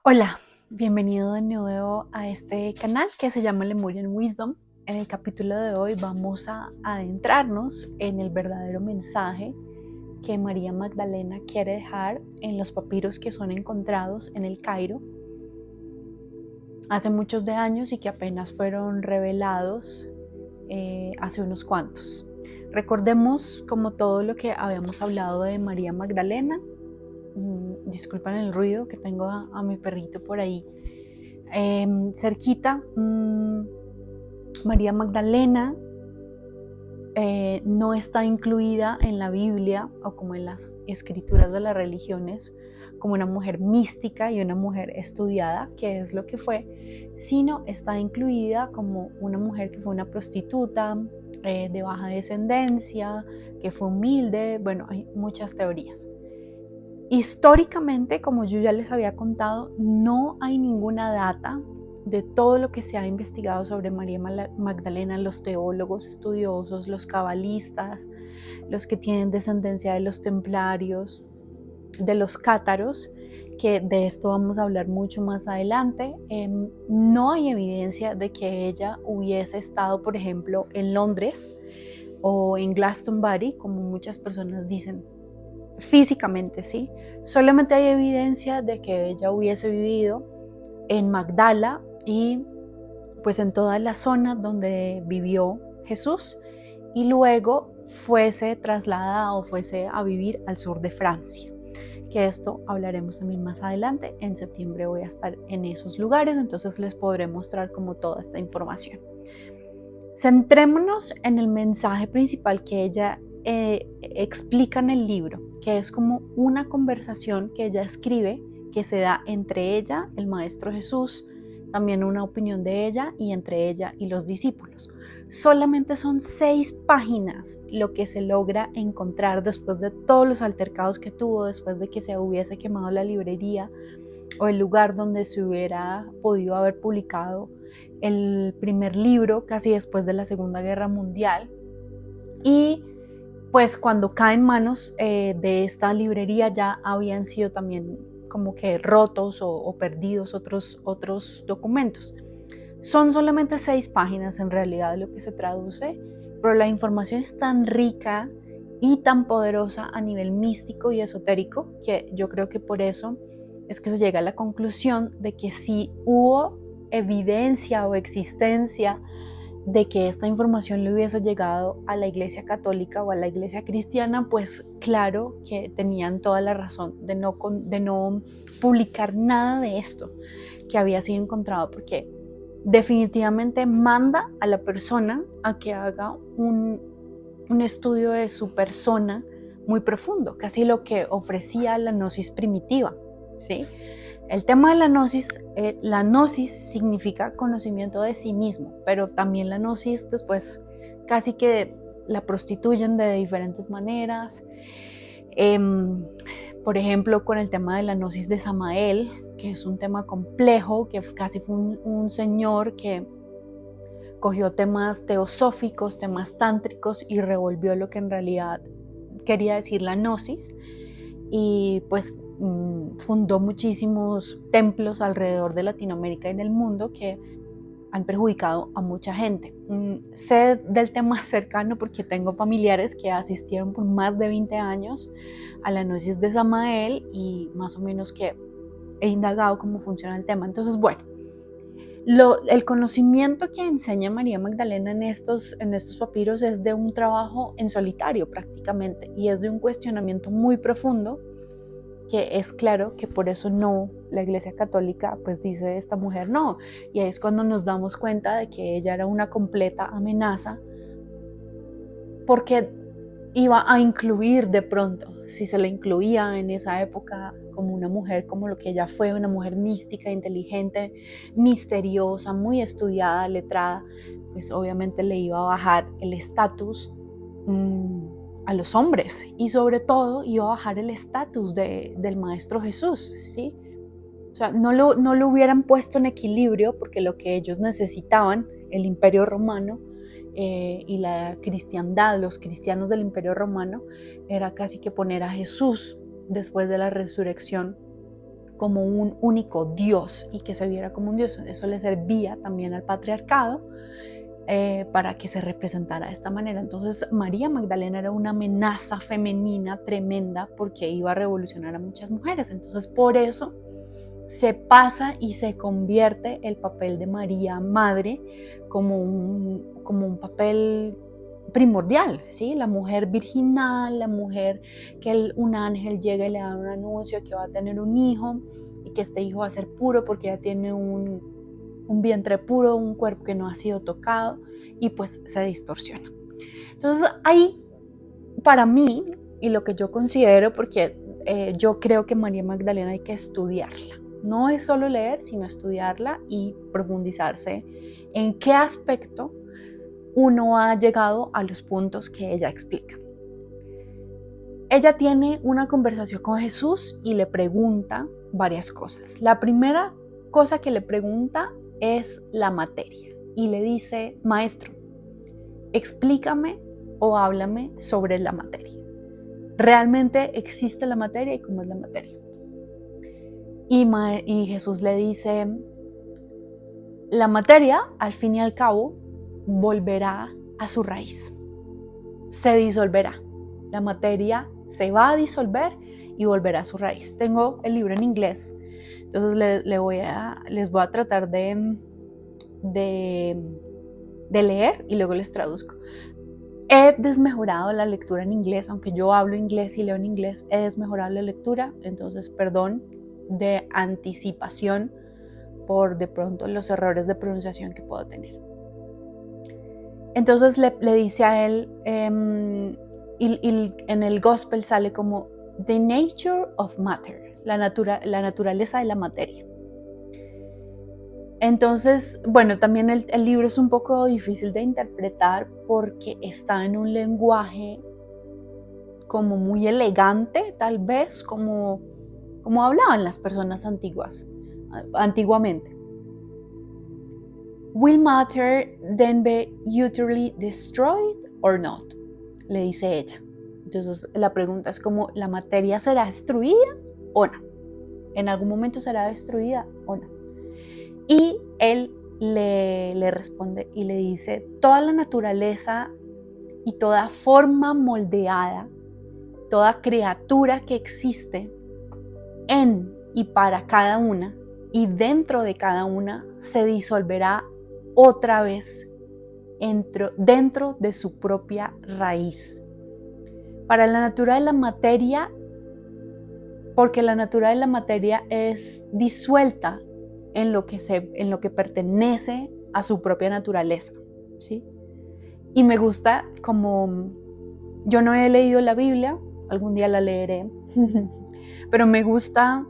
Hola, bienvenido de nuevo a este canal que se llama Lemurian Wisdom. En el capítulo de hoy vamos a adentrarnos en el verdadero mensaje que María Magdalena quiere dejar en los papiros que son encontrados en el Cairo hace muchos de años y que apenas fueron revelados hace unos cuantos. Recordemos como todo lo que habíamos hablado de María Magdalena. Disculpen el ruido que tengo a mi perrito por ahí cerquita. María Magdalena no está incluida en la Biblia o como en las escrituras de las religiones como una mujer mística y una mujer estudiada, que es lo que fue, sino está incluida como una mujer que fue una prostituta, de baja descendencia, que fue humilde. Bueno, hay muchas teorías. Históricamente, como yo ya les había contado, no hay ninguna data de todo lo que se ha investigado sobre María Magdalena, los teólogos estudiosos, los cabalistas, los que tienen descendencia de los templarios, de los cátaros, que de esto vamos a hablar mucho más adelante. No hay evidencia de que ella hubiese estado, por ejemplo, en Londres o en Glastonbury, como muchas personas dicen. Físicamente, sí. Solamente hay evidencia de que ella hubiese vivido en Magdala y pues en toda la zona donde vivió Jesús, y luego fuese trasladada o fuese a vivir al sur de Francia, que esto hablaremos también más adelante. En septiembre voy a estar en esos lugares, entonces les podré mostrar como toda esta información. Centrémonos en el mensaje principal que ella explica en el libro, que es como una conversación que ella escribe, que se da entre ella, el Maestro Jesús, también una opinión de ella y entre ella y los discípulos. Solamente son 6 páginas lo que se logra encontrar después de todos los altercados que tuvo, después de que se hubiese quemado la librería o el lugar donde se hubiera podido haber publicado el primer libro casi después de la Segunda Guerra Mundial. Y pues cuando cae en manos de esta librería ya habían sido también como que rotos o perdidos otros documentos. Son solamente 6 páginas en realidad lo que se traduce, pero la información es tan rica y tan poderosa a nivel místico y esotérico que yo creo que por eso es que se llega a la conclusión de que si hubo evidencia o existencia de que esta información le hubiese llegado a la Iglesia Católica o a la Iglesia Cristiana, pues claro que tenían toda la razón de no publicar nada de esto que había sido encontrado, porque definitivamente manda a la persona a que haga un estudio de su persona muy profundo, casi lo que ofrecía la gnosis primitiva, ¿sí? El tema de la gnosis significa conocimiento de sí mismo, pero también la gnosis después casi que la prostituyen de diferentes maneras. Por ejemplo, con el tema de la gnosis de Samael, que es un tema complejo, que casi fue un señor que cogió temas teosóficos, temas tántricos y revolvió lo que en realidad quería decir la gnosis, y pues fundó muchísimos templos alrededor de Latinoamérica y del mundo que han perjudicado a mucha gente. Sé del tema cercano porque tengo familiares que asistieron por más de 20 años a la gnosis de Samael y más o menos que he indagado cómo funciona el tema. Entonces, bueno, el conocimiento que enseña María Magdalena en estos papiros es de un trabajo en solitario prácticamente, y es de un cuestionamiento muy profundo, que es claro que por eso no, la Iglesia Católica pues dice esta mujer no, y ahí es cuando nos damos cuenta de que ella era una completa amenaza, porque iba a incluir de pronto, si se le incluía en esa época como una mujer, como lo que ella fue, una mujer mística, inteligente, misteriosa, muy estudiada, letrada, pues obviamente le iba a bajar el estatus a los hombres, y sobre todo iba a bajar el estatus del Maestro Jesús, ¿sí? O sea, no lo hubieran puesto en equilibrio, porque lo que ellos necesitaban, el Imperio Romano y la cristiandad, los cristianos del Imperio Romano, era casi que poner a Jesús después de la resurrección como un único Dios y que se viera como un Dios. Eso le servía también al patriarcado para que se representara de esta manera. Entonces María Magdalena era una amenaza femenina tremenda porque iba a revolucionar a muchas mujeres. Entonces por eso se pasa y se convierte el papel de María Madre como un papel primordial, ¿sí? La mujer virginal, la mujer que un ángel llega y le da un anuncio que va a tener un hijo y que este hijo va a ser puro porque ya tiene un vientre puro, un cuerpo que no ha sido tocado, y pues se distorsiona. Entonces ahí, para mí, y lo que yo considero, porque yo creo que María Magdalena hay que estudiarla. No es solo leer, sino estudiarla y profundizarse en qué aspecto uno ha llegado a los puntos que ella explica. Ella tiene una conversación con Jesús y le pregunta varias cosas. La primera cosa que le pregunta es la materia y le dice: maestro, explícame o háblame sobre la materia. ¿Realmente existe la materia y cómo es la materia? Y Jesús le dice: la materia, al fin y al cabo, volverá a su raíz, se disolverá. La materia se va a disolver y volverá a su raíz. Tengo el libro en inglés, entonces les voy a tratar de leer y luego les traduzco. He desmejorado la lectura en inglés, aunque yo hablo inglés y leo en inglés, he desmejorado la lectura, entonces perdón de anticipación por de pronto los errores de pronunciación que puedo tener. Entonces le dice a él, y en el gospel sale como The Nature of Matter, la naturaleza de la materia. Entonces, bueno, también el libro es un poco difícil de interpretar porque está en un lenguaje como muy elegante, tal vez, como hablaban las personas antiguamente. Will matter then be utterly destroyed or not? Le dice ella. Entonces la pregunta es como, ¿la materia será destruida o no? ¿En algún momento será destruida o no? Y él le responde y le dice: toda la naturaleza y toda forma moldeada, toda criatura que existe en y para cada una y dentro de cada una se disolverá otra vez dentro de su propia raíz. Para la naturaleza de la materia, porque la naturaleza de la materia es disuelta en lo que pertenece a su propia naturaleza, ¿sí? Y me gusta, como yo no he leído la Biblia, algún día la leeré, pero me gusta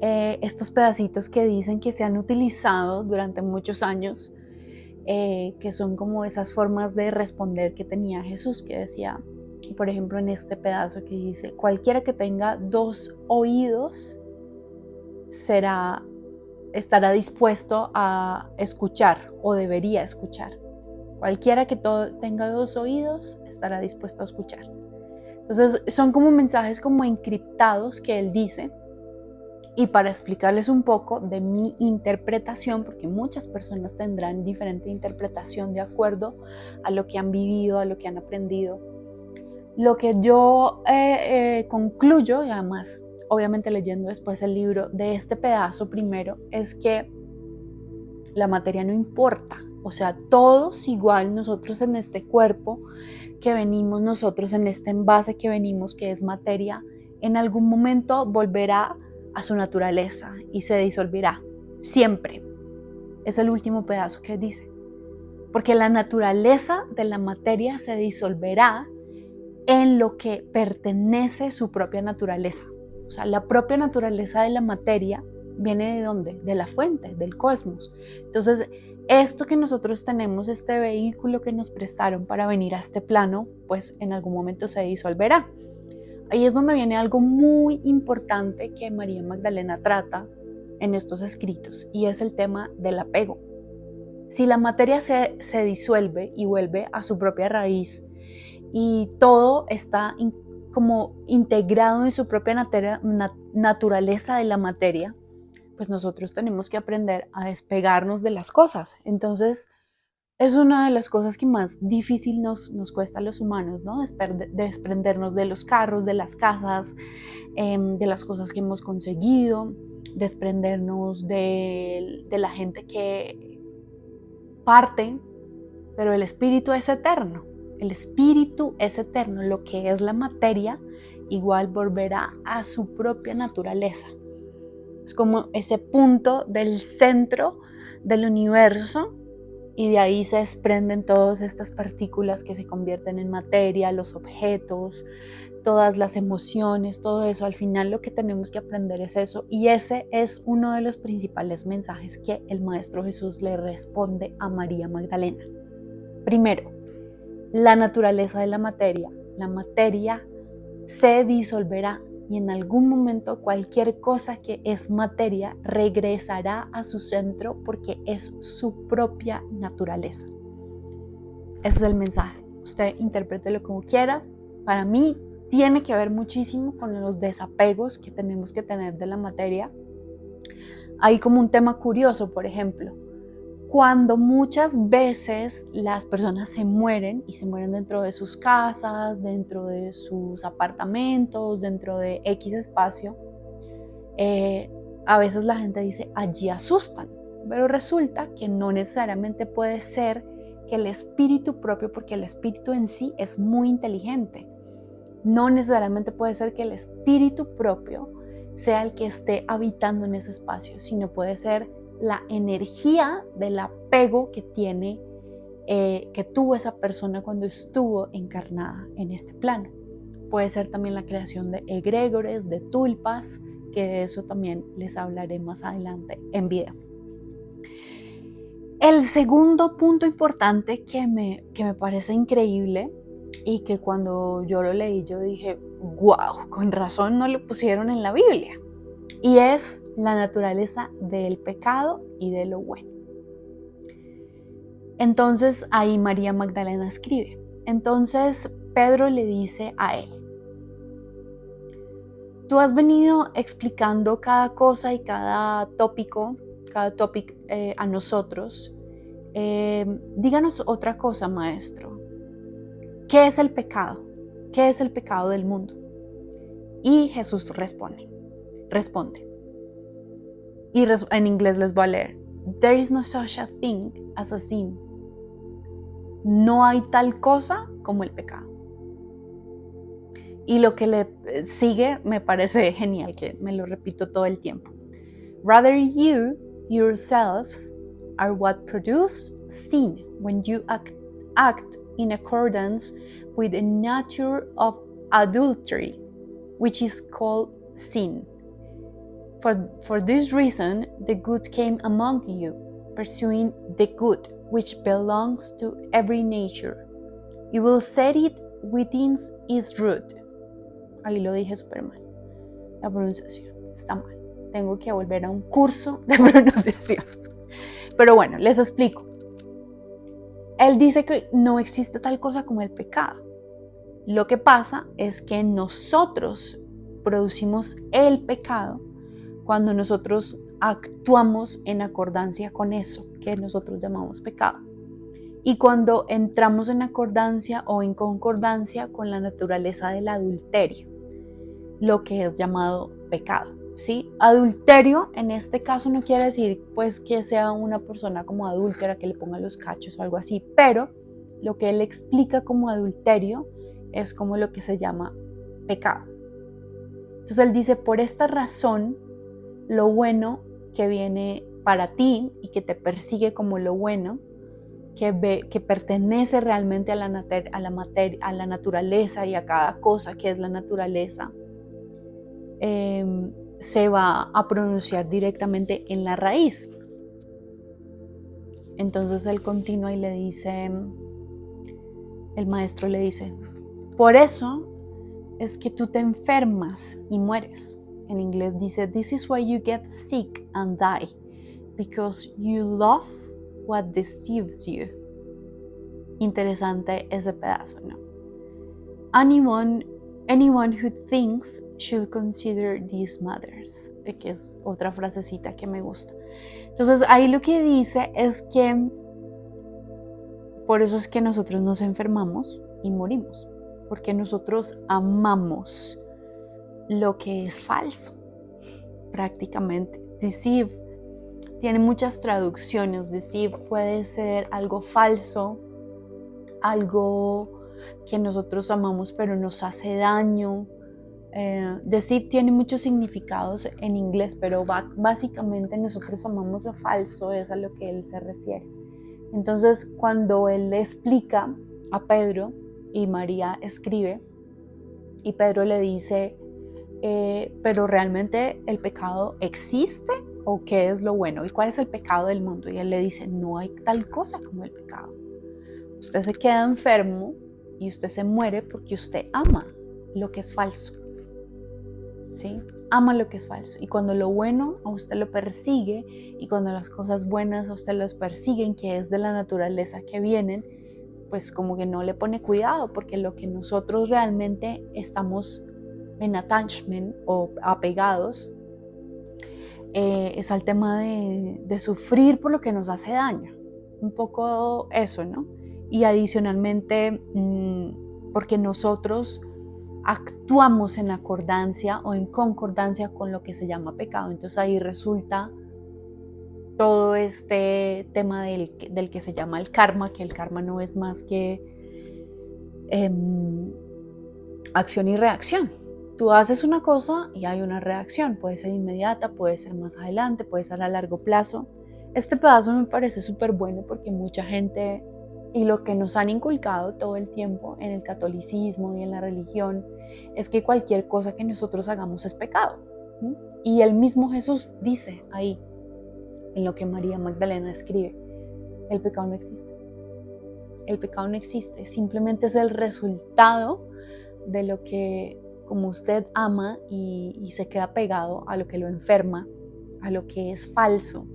estos pedacitos que dicen que se han utilizado durante muchos años, que son como esas formas de responder que tenía Jesús, que decía, por ejemplo, en este pedazo que dice: cualquiera que tenga 2 oídos estará dispuesto a escuchar o debería escuchar. Cualquiera que tenga 2 oídos estará dispuesto a escuchar. Entonces son como mensajes como encriptados que él dice. Y para explicarles un poco de mi interpretación, porque muchas personas tendrán diferente interpretación de acuerdo a lo que han vivido, a lo que han aprendido, lo que yo concluyo, y además obviamente leyendo después el libro de este pedazo primero, es que la materia no importa. O sea, todos igual, nosotros en este cuerpo que venimos, nosotros en este envase que venimos, que es materia, en algún momento volverá a su naturaleza y se disolverá, siempre. Es el último pedazo que dice. Porque la naturaleza de la materia se disolverá en lo que pertenece a su propia naturaleza. O sea, la propia naturaleza de la materia viene ¿de dónde? De la fuente, del cosmos. Entonces, esto que nosotros tenemos, este vehículo que nos prestaron para venir a este plano, pues en algún momento se disolverá. Ahí es donde viene algo muy importante que María Magdalena trata en estos escritos, y es el tema del apego. Si la materia se disuelve y vuelve a su propia raíz y todo está como integrado en su propia naturaleza de la materia, pues nosotros tenemos que aprender a despegarnos de las cosas. Entonces, es una de las cosas que más difícil nos cuesta a los humanos, ¿no? Desprendernos de los carros, de las casas, de las cosas que hemos conseguido, desprendernos de la gente que parte, pero el espíritu es eterno. El espíritu es eterno. Lo que es la materia igual volverá a su propia naturaleza. Es como ese punto del centro del universo y de ahí se desprenden todas estas partículas que se convierten en materia, los objetos, todas las emociones, todo eso. Al final lo que tenemos que aprender es eso, y ese es uno de los principales mensajes que el Maestro Jesús le responde a María Magdalena. Primero, la naturaleza de la materia. La materia se disolverá y en algún momento cualquier cosa que es materia regresará a su centro porque es su propia naturaleza. Ese es el mensaje. Usted interprételo como quiera. Para mí tiene que ver muchísimo con los desapegos que tenemos que tener de la materia. Hay como un tema curioso, por ejemplo, cuando muchas veces las personas se mueren y se mueren dentro de sus casas, dentro de sus apartamentos, dentro de X espacio, a veces la gente dice, allí asustan, pero resulta que no necesariamente puede ser que el espíritu propio, porque el espíritu en sí es muy inteligente, no necesariamente puede ser que el espíritu propio sea el que esté habitando en ese espacio, sino puede ser la energía del apego que tiene, que tuvo esa persona cuando estuvo encarnada en este plano. Puede ser también la creación de egregores, de tulpas, que de eso también les hablaré más adelante en video. El segundo punto importante que me parece increíble y que cuando yo lo leí yo dije, wow, con razón no lo pusieron en la Biblia, y es la naturaleza del pecado y de lo bueno. Entonces ahí María Magdalena escribe. Entonces Pedro le dice a él, tú has venido explicando cada cosa y cada tópico a nosotros. Díganos otra cosa, maestro. ¿Qué es el pecado? ¿Qué es el pecado del mundo? Y Jesús responde. Y en inglés les voy a leer. There is no such a thing as a sin. No hay tal cosa como el pecado. Y lo que le sigue me parece genial, que me lo repito todo el tiempo. Rather you yourselves are what produce sin when you act in accordance with the nature of adultery, which is called sin. For this reason, the good came among you, pursuing the good which belongs to every nature. You will set it within its root. Ahí lo dije súper mal. La pronunciación está mal. Tengo que volver a un curso de pronunciación. Pero bueno, les explico. Él dice que no existe tal cosa como el pecado. Lo que pasa es que nosotros producimos el pecado cuando nosotros actuamos en acordancia con eso que nosotros llamamos pecado. Y cuando entramos en acordancia o en concordancia con la naturaleza del adulterio, lo que es llamado pecado, ¿sí? Adulterio en este caso no quiere decir pues que sea una persona como adúltera, que le ponga los cachos o algo así, pero lo que él explica como adulterio es como lo que se llama pecado. Entonces él dice, por esta razón, lo bueno que viene para ti y que te persigue como lo bueno, que pertenece realmente a la naturaleza y a cada cosa que es la naturaleza, se va a pronunciar directamente en la raíz. Entonces él continúa y le dice, el maestro le dice, por eso es que tú te enfermas y mueres. En inglés dice, this is why you get sick and die, because you love what deceives you. Interesante ese pedazo, ¿no? Anyone Anyone who thinks should consider these matters, que es otra frasecita que me gusta. Entonces ahí lo que dice es que por eso es que nosotros nos enfermamos y morimos, porque nosotros amamos lo que es falso, prácticamente. Deceive tiene muchas traducciones. Deceive puede ser algo falso, algo que nosotros amamos pero nos hace daño. Deceive tiene muchos significados en inglés, pero básicamente nosotros amamos lo falso, es a lo que él se refiere. Entonces, cuando él le explica a Pedro y María escribe, y Pedro le dice, pero realmente el pecado existe o qué es lo bueno y cuál es el pecado del mundo, y él le dice, no hay tal cosa como el pecado. Usted se queda enfermo y usted se muere porque usted ama lo que es falso, ¿sí? Ama lo que es falso, y cuando lo bueno a usted lo persigue, y cuando las cosas buenas a usted los persiguen, que es de la naturaleza que vienen, pues como que no le pone cuidado, porque lo que nosotros realmente estamos en attachment o apegados es al tema de sufrir por lo que nos hace daño, un poco eso, ¿no? Y adicionalmente porque nosotros actuamos en acordancia o en concordancia con lo que se llama pecado. Entonces ahí resulta todo este tema del que se llama el karma, que el karma no es más que acción y reacción. Tú haces una cosa y hay una reacción, puede ser inmediata, puede ser más adelante, puede ser a largo plazo. Este pedazo me parece súper bueno porque mucha gente, y lo que nos han inculcado todo el tiempo en el catolicismo y en la religión, es que cualquier cosa que nosotros hagamos es pecado. ¿Sí? Y el mismo Jesús dice ahí, en lo que María Magdalena escribe, el pecado no existe. El pecado no existe, simplemente es el resultado de lo que, como usted ama y se queda pegado a lo que lo enferma, a lo que es falso,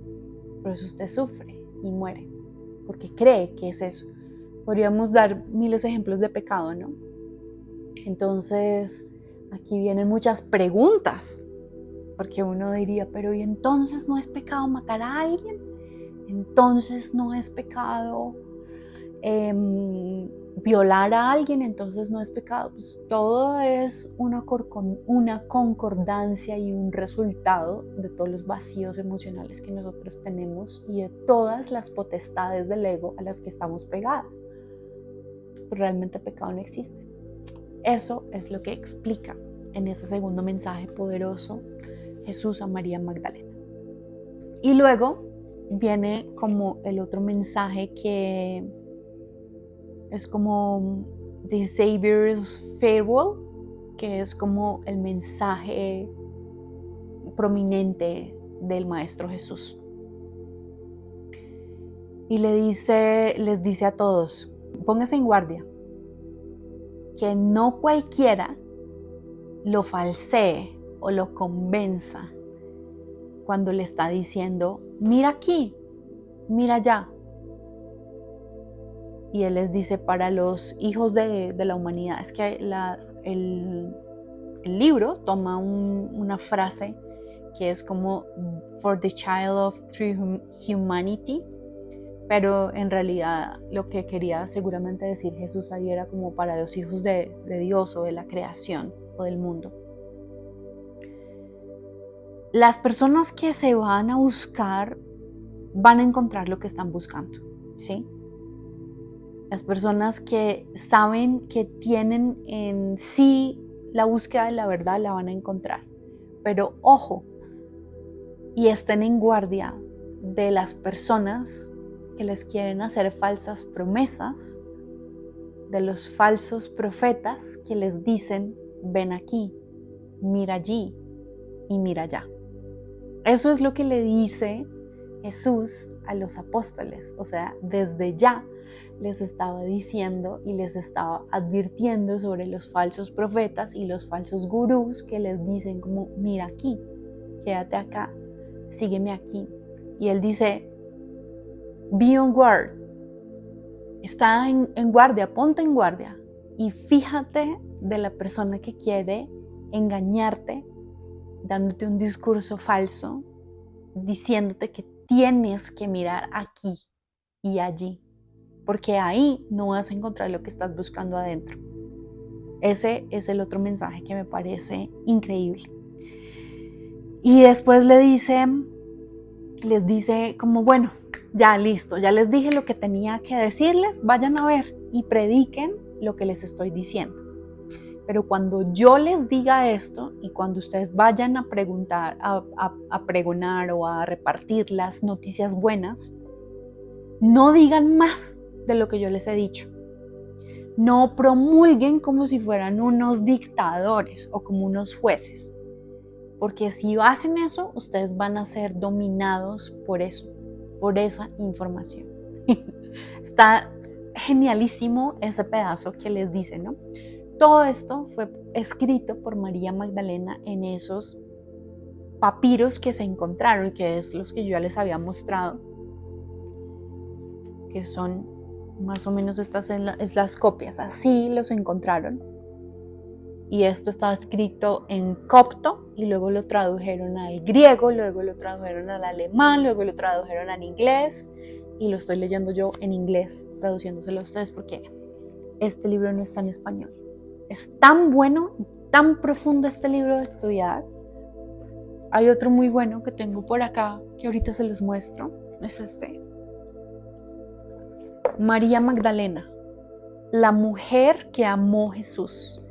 por eso usted sufre y muere, porque cree que es eso. Podríamos dar miles de ejemplos de pecado, ¿no? Entonces, aquí vienen muchas preguntas, porque uno diría, pero ¿y entonces no es pecado matar a alguien? ¿Entonces no es pecado violar a alguien? ¿Entonces no es pecado? Pues todo es una concordancia y un resultado de todos los vacíos emocionales que nosotros tenemos y de todas las potestades del ego a las que estamos pegadas. Pero realmente pecado no existe. Eso es lo que explica en ese segundo mensaje poderoso Jesús a María Magdalena. Y luego viene como el otro mensaje que es como The Savior's Farewell, que es como el mensaje prominente del Maestro Jesús. Y les dice a todos, póngase en guardia, que no cualquiera lo falsee o lo convenza cuando le está diciendo, mira aquí, mira allá. Y él les dice, para los hijos de la humanidad, es que el libro toma una frase que es como for the child of true humanity, pero en realidad lo que quería seguramente decir Jesús ahí era como para los hijos de Dios o de la creación o del mundo. Las personas que se van a buscar van a encontrar lo que están buscando, ¿sí? Las personas que saben que tienen en sí la búsqueda de la verdad la van a encontrar. Pero ojo, y estén en guardia de las personas que les quieren hacer falsas promesas, de los falsos profetas que les dicen, ven aquí, mira allí y mira allá. Eso es lo que le dice Jesús a los apóstoles. O sea, desde ya les estaba diciendo y les estaba advirtiendo sobre los falsos profetas y los falsos gurús que les dicen como, mira aquí, quédate acá, sígueme aquí. Y él dice, be on guard, está en guardia, ponte en guardia y fíjate de la persona que quiere engañarte, dándote un discurso falso, diciéndote que tienes que mirar aquí y allí, porque ahí no vas a encontrar lo que estás buscando adentro. Ese es el otro mensaje que me parece increíble. Y después les dice como, bueno, ya listo, ya les dije lo que tenía que decirles, vayan a ver y prediquen lo que les estoy diciendo. Pero cuando yo les diga esto y cuando ustedes vayan a preguntar, a pregonar o a repartir las noticias buenas, no digan más de lo que yo les he dicho. No promulguen como si fueran unos dictadores o como unos jueces. Porque si hacen eso, ustedes van a ser dominados por eso, por esa información. Está genialísimo ese pedazo que les dice, ¿no? Todo esto fue escrito por María Magdalena en esos papiros que se encontraron, que es los que yo ya les había mostrado, que son más o menos estas es las copias, así los encontraron. Y esto estaba escrito en copto y luego lo tradujeron al griego, luego lo tradujeron al alemán, luego lo tradujeron al inglés y lo estoy leyendo yo en inglés, traduciéndoselo a ustedes porque este libro no está en español. Es tan bueno y tan profundo este libro de estudiar. Hay otro muy bueno que tengo por acá, que ahorita se los muestro. Es este. María Magdalena, la mujer que amó a Jesús.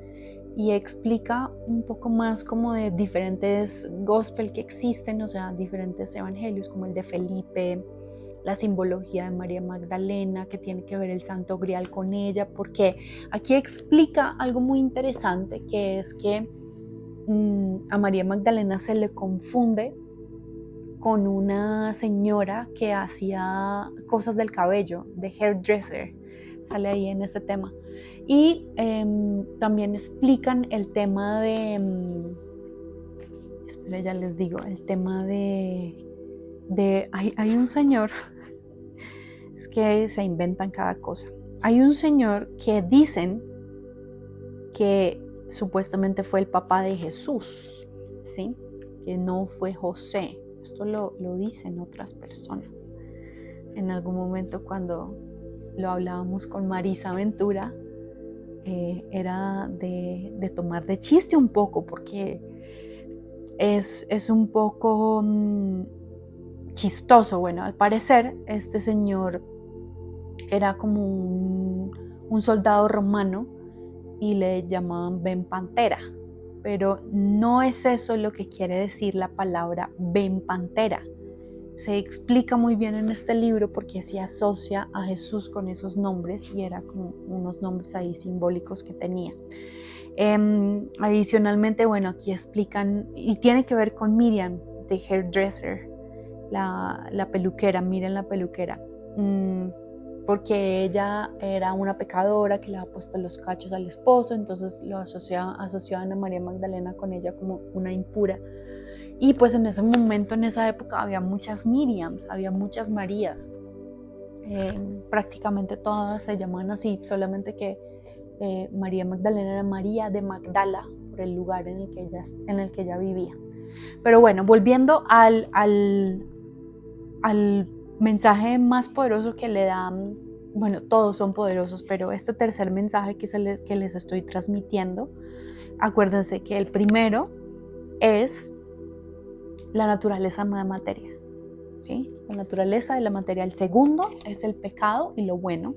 Y explica un poco más como de diferentes gospel que existen, o sea, diferentes evangelios como el de Felipe, la simbología de María Magdalena, que tiene que ver el Santo Grial con ella, porque aquí explica algo muy interesante, que es que a María Magdalena se le confunde con una señora que hacía cosas del cabello, de hairdresser, sale ahí en ese tema. Y también explican el tema de, espera, ya les digo, el tema hay un señor, es que se inventan cada cosa. Hay un señor que dicen que supuestamente fue el papá de Jesús, ¿sí? Que no fue José. Esto lo dicen otras personas. En algún momento cuando lo hablábamos con Marisa Ventura, era de tomar de chiste un poco, porque es un poco chistoso. Bueno, al parecer este señor era como un soldado romano y le llamaban Ben Pantera, pero no es eso lo que quiere decir la palabra Ben Pantera. Se explica muy bien en este libro porque se asocia a Jesús con esos nombres y era como unos nombres ahí simbólicos que tenía. Adicionalmente, bueno, aquí explican, y tiene que ver con Miriam, de hairdresser, la peluquera, miren la peluquera, porque ella era una pecadora que le había puesto los cachos al esposo, entonces lo asociaban a María Magdalena con ella como una impura. Y pues en ese momento, en esa época, había muchas Miriams, había muchas Marías. Prácticamente todas se llamaban así, solamente que María Magdalena era María de Magdala, por el lugar en el que ella vivía. Pero bueno, volviendo al mensaje más poderoso que le dan, bueno, todos son poderosos, pero este tercer mensaje que les estoy transmitiendo, acuérdense que el primero es la naturaleza de la materia, ¿sí? La naturaleza de la materia. El segundo es el pecado y lo bueno.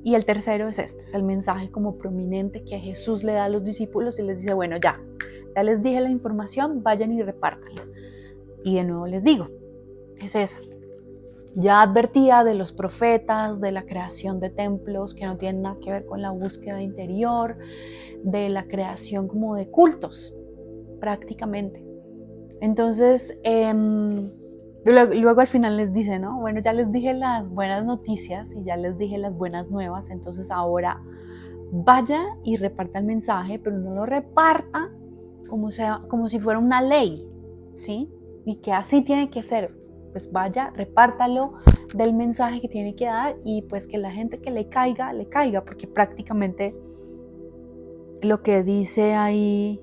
Y el tercero es este, es el mensaje como prominente que Jesús le da a los discípulos y les dice, bueno, ya les dije la información, vayan y repártanla. Y de nuevo les digo, es esa. Ya advertía de los profetas, de la creación de templos que no tienen nada que ver con la búsqueda interior, de la creación como de cultos, prácticamente. Entonces, luego al final les dice, ¿no? Bueno, ya les dije las buenas noticias y ya les dije las buenas nuevas, entonces ahora vaya y reparta el mensaje, pero no lo reparta como si fuera una ley, ¿sí? Y que así tiene que ser. Pues vaya, repártalo del mensaje que tiene que dar y pues que la gente que le caiga, porque prácticamente lo que dice ahí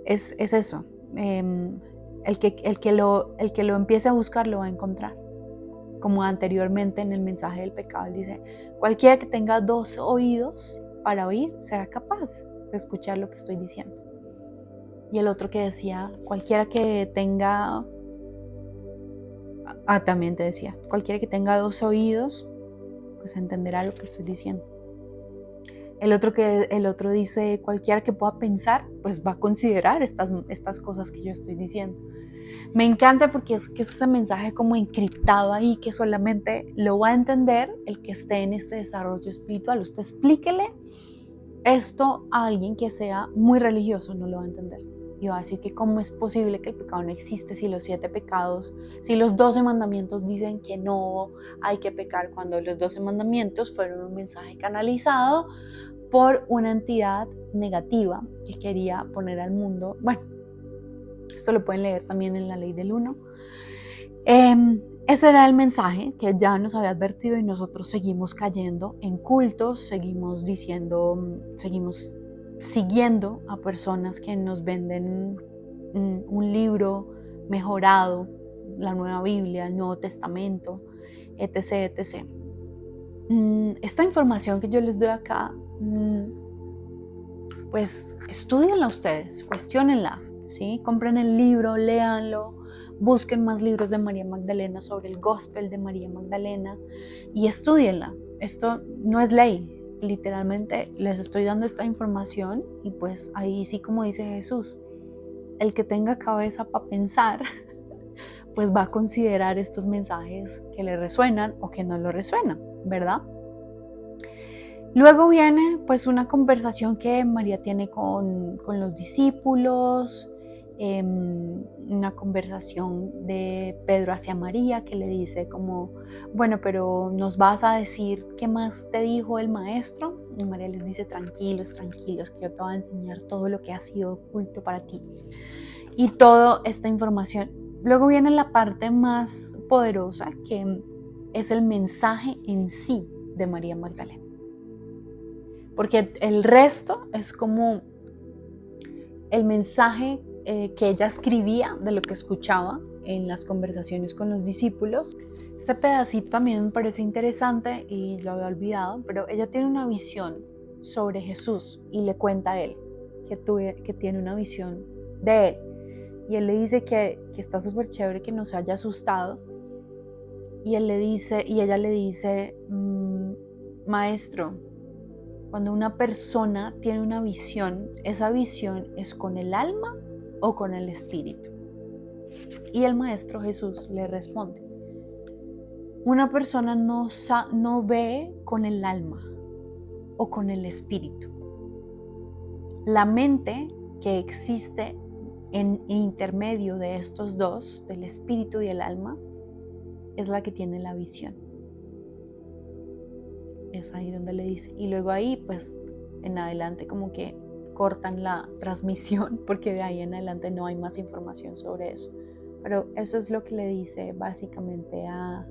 es eso. El que lo empiece a buscar lo va a encontrar. Como anteriormente en el mensaje del pecado, él dice, cualquiera que tenga 2 oídos para oír será capaz de escuchar lo que estoy diciendo. Y el otro que decía, cualquiera que tenga, también te decía, cualquiera que tenga 2 oídos, pues entenderá lo que estoy diciendo. El otro dice, cualquiera que pueda pensar, pues va a considerar estas cosas que yo estoy diciendo. Me encanta porque es que es ese mensaje como encriptado ahí que solamente lo va a entender el que esté en este desarrollo espiritual. Usted explíquele esto a alguien que sea muy religioso, no lo va a entender. Y va a decir que cómo es posible que el pecado no existe si los 7 pecados, si los 12 mandamientos dicen que no hay que pecar, cuando los 12 mandamientos fueron un mensaje canalizado por una entidad negativa que quería poner al mundo, bueno, esto lo pueden leer también en la ley del 1. Ese era el mensaje que ya nos había advertido y nosotros seguimos cayendo en cultos, seguimos siguiendo a personas que nos venden un libro mejorado, la Nueva Biblia, el Nuevo Testamento, etc., etc. Esta información que yo les doy acá, pues estudienla ustedes, cuestionenla, ¿sí? Compren el libro, léanlo, busquen más libros de María Magdalena sobre el gospel de María Magdalena y estudienla. Esto no es ley, literalmente les estoy dando esta información y pues ahí sí, como dice Jesús, el que tenga cabeza para pensar, pues va a considerar estos mensajes que le resuenan o que no lo resuenan, ¿verdad? Luego viene pues una conversación que María tiene con los discípulos, una conversación de Pedro hacia María que le dice como, bueno, pero ¿nos vas a decir qué más te dijo el maestro? Y María les dice, tranquilos, tranquilos, que yo te voy a enseñar todo lo que ha sido oculto para ti. Y toda esta información. Luego viene la parte más poderosa, que es el mensaje en sí de María Magdalena. Porque el resto es como el mensaje que ella escribía de lo que escuchaba en las conversaciones con los discípulos. Este pedacito también me parece interesante y lo había olvidado, pero ella tiene una visión sobre Jesús y le cuenta a él que tiene una visión de él. Y él le dice que está súper chévere, que no se haya asustado. Y ella le dice, maestro, cuando una persona tiene una visión, ¿esa visión es con el alma o con el espíritu? Y el maestro Jesús le responde, una persona no ve con el alma o con el espíritu. La mente que existe en intermedio de estos dos, del espíritu y el alma, es la que tiene la visión. Es ahí donde le dice. Y luego ahí, pues, en adelante como que cortan la transmisión porque de ahí en adelante no hay más información sobre eso. Pero eso es lo que le dice básicamente a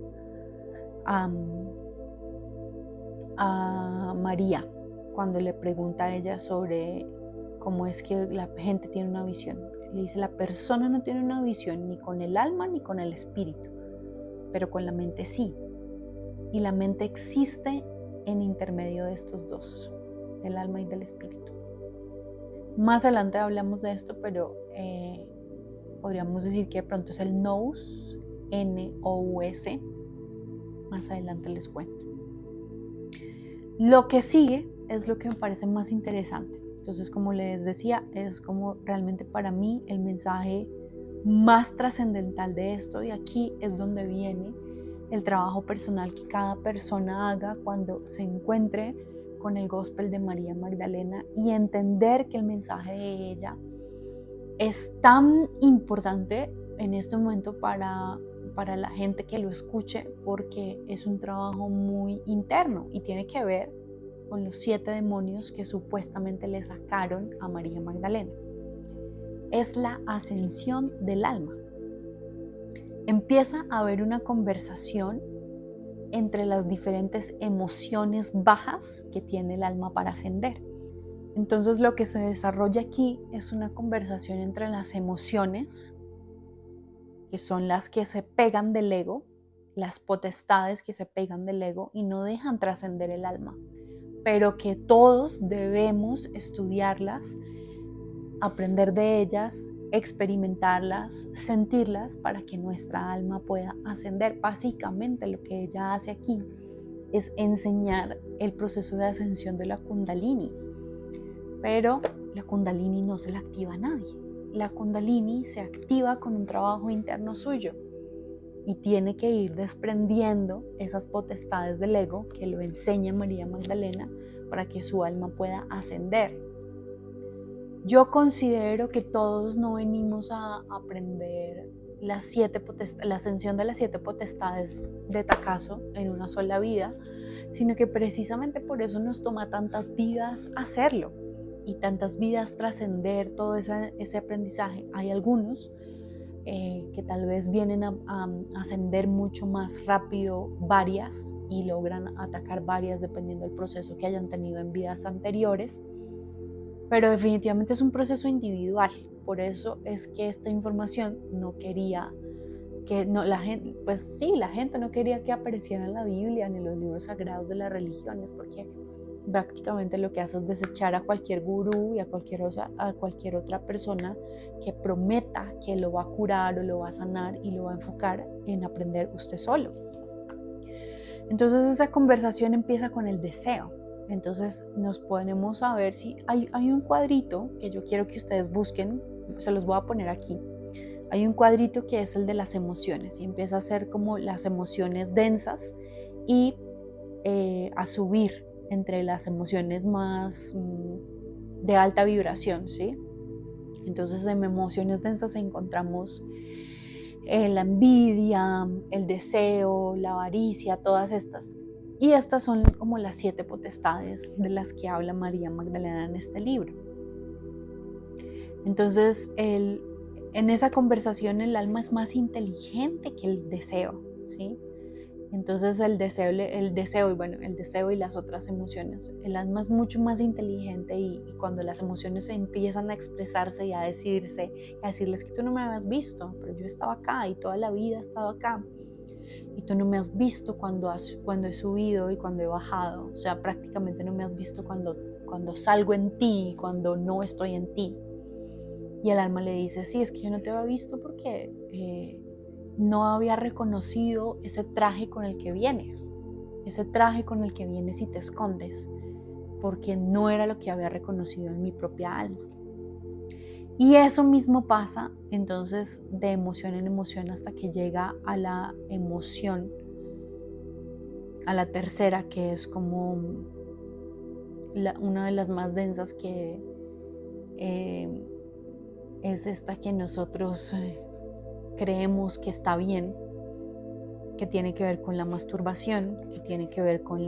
María cuando le pregunta a ella sobre cómo es que la gente tiene una visión. Le dice, la persona no tiene una visión ni con el alma ni con el espíritu, pero con la mente sí. Y la mente existe en intermedio de estos dos, del alma y del espíritu. Más adelante hablamos de esto, pero podríamos decir que de pronto es el nous, N-O-U-S. Más adelante les cuento. Lo que sigue es lo que me parece más interesante. Entonces, como les decía, es como realmente para mí el mensaje más trascendental de esto, y aquí es donde viene el trabajo personal que cada persona haga cuando se encuentre con el gospel de María Magdalena y entender que el mensaje de ella es tan importante en este momento para la gente que lo escuche, porque es un trabajo muy interno y tiene que ver con los 7 demonios que supuestamente le sacaron a María Magdalena. Es la ascensión del alma. Empieza a haber una conversación entre las diferentes emociones bajas que tiene el alma para ascender. Entonces lo que se desarrolla aquí es una conversación entre las emociones, que son las que se pegan del ego, las potestades que se pegan del ego y no dejan trascender el alma, pero que todos debemos estudiarlas, aprender de ellas, experimentarlas, sentirlas para que nuestra alma pueda ascender. Básicamente lo que ella hace aquí es enseñar el proceso de ascensión de la Kundalini, pero la Kundalini no se la activa a nadie. La Kundalini se activa con un trabajo interno suyo y tiene que ir desprendiendo esas potestades del ego que lo enseña María Magdalena para que su alma pueda ascender. Yo considero que todos no venimos a aprender la ascensión de las 7 potestades de tacazo en una sola vida, sino que precisamente por eso nos toma tantas vidas hacerlo y tantas vidas trascender todo ese aprendizaje. Hay algunos que tal vez vienen a ascender mucho más rápido varias y logran atacar varias dependiendo del proceso que hayan tenido en vidas anteriores, pero definitivamente es un proceso individual. Por eso es que esta información no quería que la gente, pues sí, la gente no quería que apareciera en la Biblia ni en los libros sagrados de las religiones, porque prácticamente lo que hace es desechar a cualquier gurú y a cualquier otra persona que prometa que lo va a curar o lo va a sanar y lo va a enfocar en aprender usted solo. Entonces esa conversación empieza con el deseo. Entonces nos ponemos a ver si hay un cuadrito que yo quiero que ustedes busquen, se los voy a poner aquí. Hay un cuadrito que es el de las emociones y empieza a ser como las emociones densas y a subir entre las emociones más de alta vibración, ¿sí? Entonces en emociones densas encontramos la envidia, el deseo, la avaricia, todas estas. Y estas son como las 7 potestades de las que habla María Magdalena en este libro. Entonces, en esa conversación el alma es más inteligente que el deseo, ¿sí? Entonces el deseo y las otras emociones, el alma es mucho más inteligente y cuando las emociones empiezan a expresarse y a decirse, a decirles que tú no me habías visto, pero yo estaba acá y toda la vida he estado acá y tú no me has visto cuando he subido y cuando he bajado, o sea, prácticamente no me has visto cuando salgo en ti y cuando no estoy en ti. Y el alma le dice, sí, es que yo no te había visto porque no había reconocido ese traje con el que vienes y te escondes, porque no era lo que había reconocido en mi propia alma. Y eso mismo pasa entonces de emoción en emoción hasta que llega a la emoción, a la tercera, que es como una de las más densas, que es esta que nosotros creemos que está bien, que tiene que ver con la masturbación, que tiene que ver con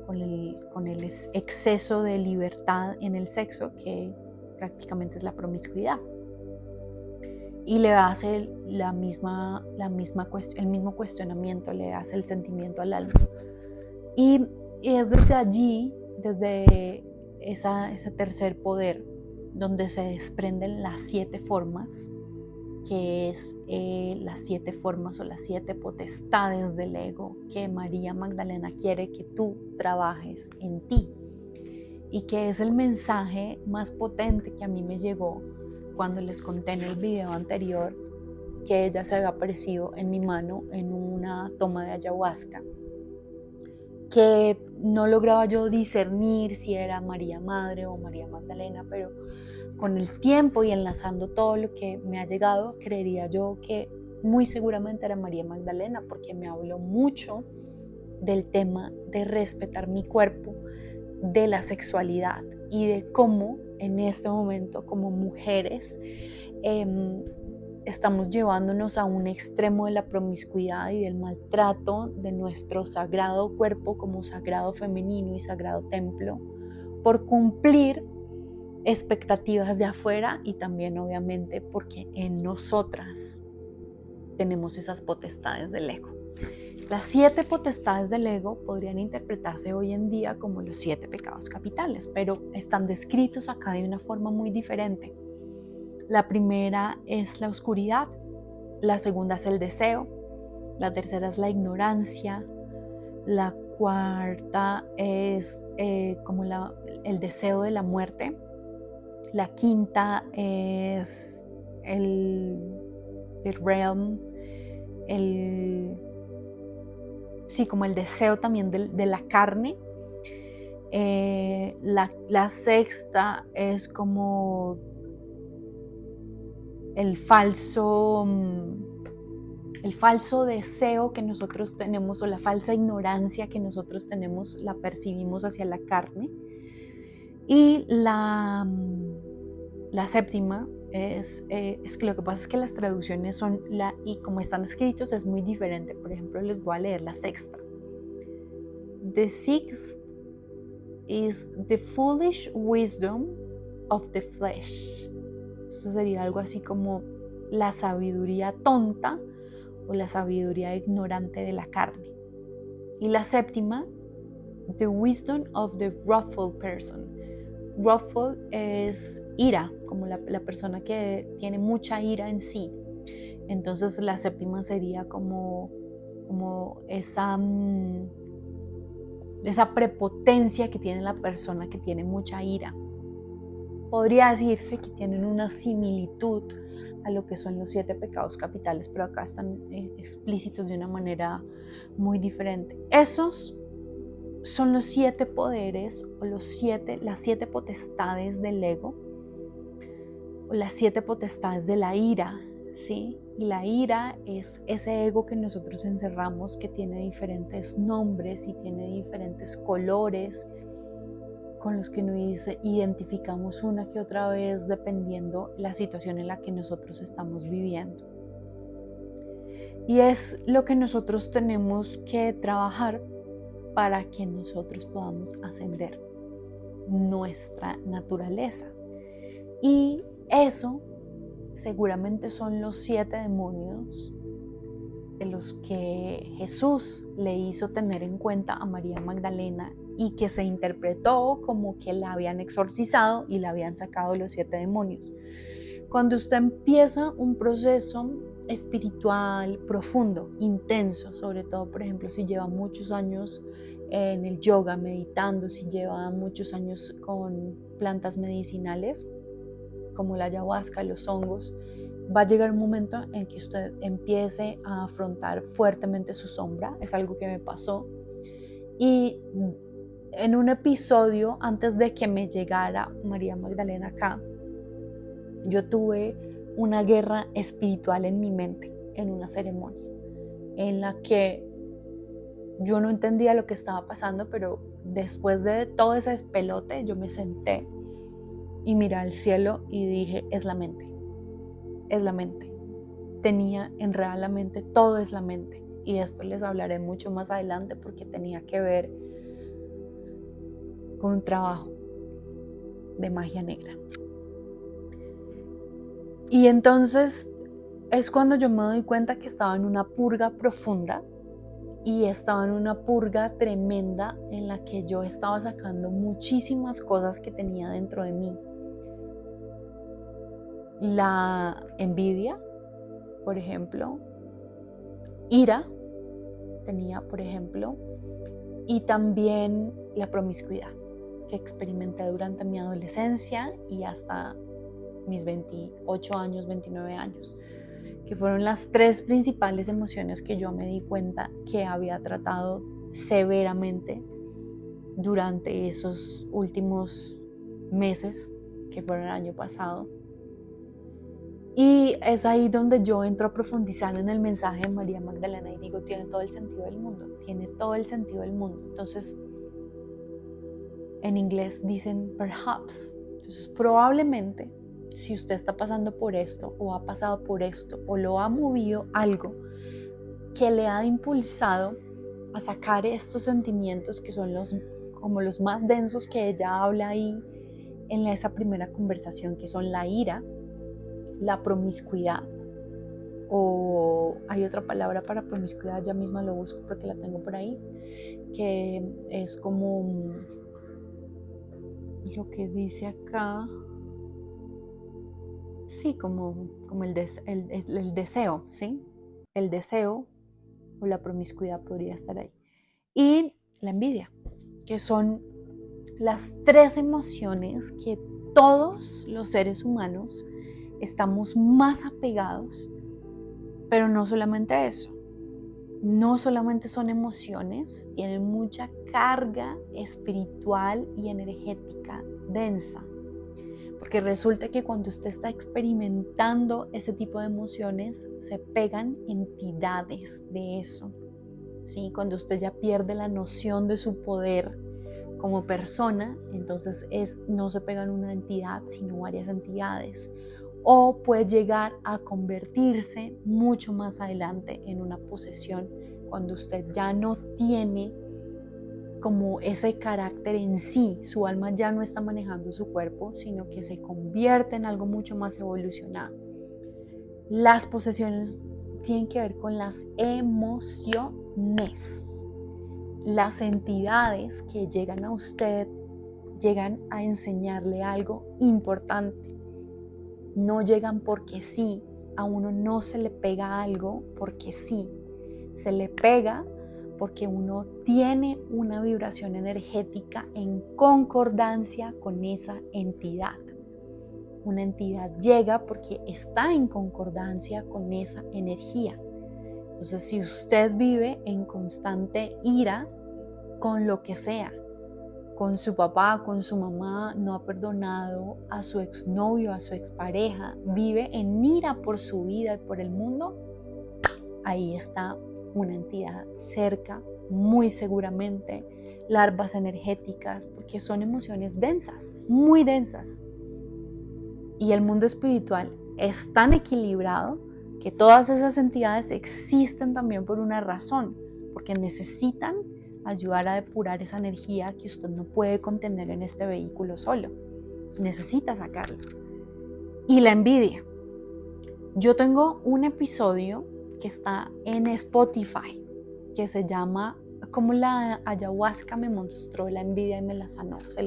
el exceso de libertad en el sexo, que prácticamente es la promiscuidad. Y le hace el mismo cuestionamiento, le hace el sentimiento al alma. Y es desde allí, desde ese tercer poder, donde se desprenden las 7 formas, que es las 7 formas o las 7 potestades del ego que María Magdalena quiere que tú trabajes en ti, y que es el mensaje más potente que a mí me llegó cuando les conté en el video anterior que ella se había aparecido en mi mano en una toma de ayahuasca, que no lograba yo discernir si era María Madre o María Magdalena, pero con el tiempo y enlazando todo lo que me ha llegado, creería yo que muy seguramente era María Magdalena, porque me habló mucho del tema de respetar mi cuerpo, de la sexualidad y de cómo en este momento como mujeres estamos llevándonos a un extremo de la promiscuidad y del maltrato de nuestro sagrado cuerpo como sagrado femenino y sagrado templo por cumplir expectativas de afuera, y también obviamente porque en nosotras tenemos esas potestades del ego. Las 7 potestades del ego podrían interpretarse hoy en día como los 7 pecados capitales, pero están descritos acá de una forma muy diferente. La primera es la oscuridad, la segunda es el deseo, la tercera es la ignorancia, la cuarta es como el deseo de la muerte, la quinta es el realm, como el deseo también de la carne. La sexta es como el falso deseo que nosotros tenemos, o la falsa ignorancia que nosotros tenemos, la percibimos hacia la carne. Y la séptima es que lo que pasa es que las traducciones y como están escritos es muy diferente. Por ejemplo, les voy a leer la sexta. The sixth is the foolish wisdom of the flesh. Entonces sería algo así como la sabiduría tonta o la sabiduría ignorante de la carne. Y la séptima, the wisdom of the wrathful person. Wrathful es ira, como la persona que tiene mucha ira en sí. Entonces la séptima sería como esa prepotencia que tiene la persona que tiene mucha ira. Podría decirse que tienen una similitud a lo que son los 7 pecados capitales, pero acá están explícitos de una manera muy diferente. Esos son los 7 poderes o las 7 potestades del ego, o las 7 potestades de la ira, ¿sí? Y la ira es ese ego que nosotros encerramos, que tiene diferentes nombres y tiene diferentes colores con los que nos identificamos una que otra vez dependiendo la situación en la que nosotros estamos viviendo. Y es lo que nosotros tenemos que trabajar para que nosotros podamos ascender nuestra naturaleza. Y eso seguramente son los 7 demonios de los que Jesús le hizo tener en cuenta a María Magdalena y que se interpretó como que la habían exorcizado y la habían sacado los 7 demonios. Cuando usted empieza un proceso espiritual profundo, intenso, sobre todo, por ejemplo, si lleva muchos años en el yoga, meditando, si lleva muchos años con plantas medicinales, como la ayahuasca, los hongos, va a llegar un momento en que usted empiece a afrontar fuertemente su sombra. Es algo que me pasó. Y en un episodio, antes de que me llegara María Magdalena acá, yo tuve una guerra espiritual en mi mente, en una ceremonia, en la que yo no entendía lo que estaba pasando, pero después de todo ese despelote, yo me senté y miré al cielo y dije, es la mente, es la mente. Tenía enredada la mente, todo es la mente. Y esto les hablaré mucho más adelante porque tenía que ver con un trabajo de magia negra. Y entonces es cuando yo me doy cuenta que estaba en una purga profunda, y estaba en una purga tremenda en la que yo estaba sacando muchísimas cosas que tenía dentro de mí. La envidia, por ejemplo, ira tenía, por ejemplo, y también la promiscuidad que experimenté durante mi adolescencia y hasta mis 28 años, 29 años, que fueron las 3 principales emociones que yo me di cuenta que había tratado severamente durante esos últimos meses, que fueron el año pasado. Y es ahí donde yo entro a profundizar en el mensaje de María Magdalena y digo, tiene todo el sentido del mundo, tiene todo el sentido del mundo. Entonces, en inglés dicen perhaps. Entonces, probablemente, si usted está pasando por esto, o ha pasado por esto, o lo ha movido algo que le ha impulsado a sacar estos sentimientos que son como los más densos que ella habla ahí en esa primera conversación, que son la ira, la promiscuidad o hay otra palabra para promiscuidad, ya misma lo busco porque la tengo por ahí, que es como lo que dice acá, sí, como el deseo, ¿sí? El deseo o la promiscuidad podría estar ahí. Y la envidia, que son las tres emociones que todos los seres humanos estamos más apegados, pero no solamente eso, no solamente son emociones, tienen mucha carga espiritual y energética densa, porque resulta que cuando usted está experimentando ese tipo de emociones, se pegan entidades de eso, ¿sí? Cuando usted ya pierde la noción de su poder como persona, entonces no se pegan una entidad, sino varias entidades. O puede llegar a convertirse mucho más adelante en una posesión, cuando usted ya no tiene como ese carácter en sí, su alma ya no está manejando su cuerpo, sino que se convierte en algo mucho más evolucionado. Las posesiones tienen que ver con las emociones. Las entidades que llegan a usted llegan a enseñarle algo importante. No llegan porque sí, a uno no se le pega algo porque sí, se le pega porque uno tiene una vibración energética en concordancia con esa entidad. Una entidad llega porque está en concordancia con esa energía. Entonces, si usted vive en constante ira con lo que sea, con su papá, con su mamá, no ha perdonado a su exnovio, a su expareja, vive en ira por su vida y por el mundo, ahí está una entidad cerca, muy seguramente, larvas energéticas, porque son emociones densas, muy densas. Y el mundo espiritual es tan equilibrado que todas esas entidades existen también por una razón, porque necesitan ayudar a depurar esa energía que usted no puede contener en este vehículo solo. Necesita sacarlas. Y la envidia. Yo tengo un episodio que está en Spotify que se llama "Cómo la ayahuasca me mostró la envidia y me la sanó". Se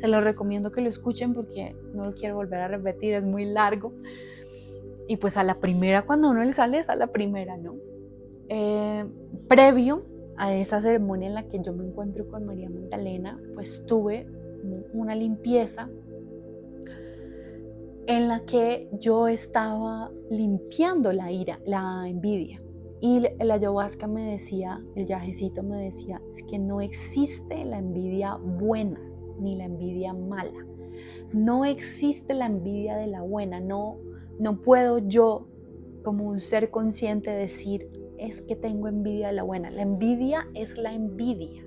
lo recomiendo que lo escuchen porque no lo quiero volver a repetir, es muy largo. Y pues a la primera, cuando a uno le sale, es a la primera, ¿no? Previo a esa ceremonia en la que yo me encuentro con María Magdalena, pues tuve una limpieza en la que yo estaba limpiando la ira, la envidia. Y el ayahuasca me decía, el yajecito me decía, es que no existe la envidia buena ni la envidia mala. No existe la envidia de la buena. No puedo yo, como un ser consciente, decir, es que tengo envidia de la buena. La envidia es la envidia.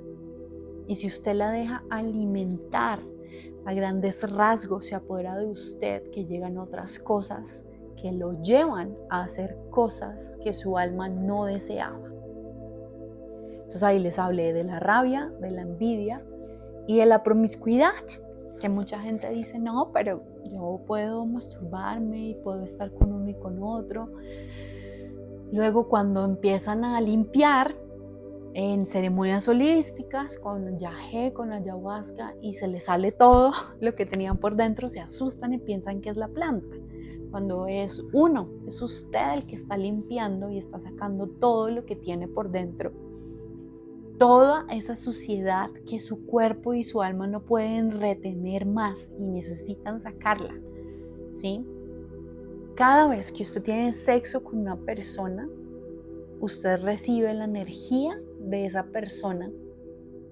Y si usted la deja alimentar, a grandes rasgos se apodera de usted, que llegan otras cosas que lo llevan a hacer cosas que su alma no deseaba. Entonces ahí les hablé de la rabia, de la envidia y de la promiscuidad, que mucha gente dice, no, pero yo puedo masturbarme y puedo estar con uno y con otro. Luego cuando empiezan a limpiar en ceremonias holísticas, con yagé, con ayahuasca, y se les sale todo lo que tenían por dentro, se asustan y piensan que es la planta, cuando es uno, es usted el que está limpiando y está sacando todo lo que tiene por dentro, toda esa suciedad que su cuerpo y su alma no pueden retener más y necesitan sacarla, ¿sí? Cada vez que usted tiene sexo con una persona, usted recibe la energía de esa persona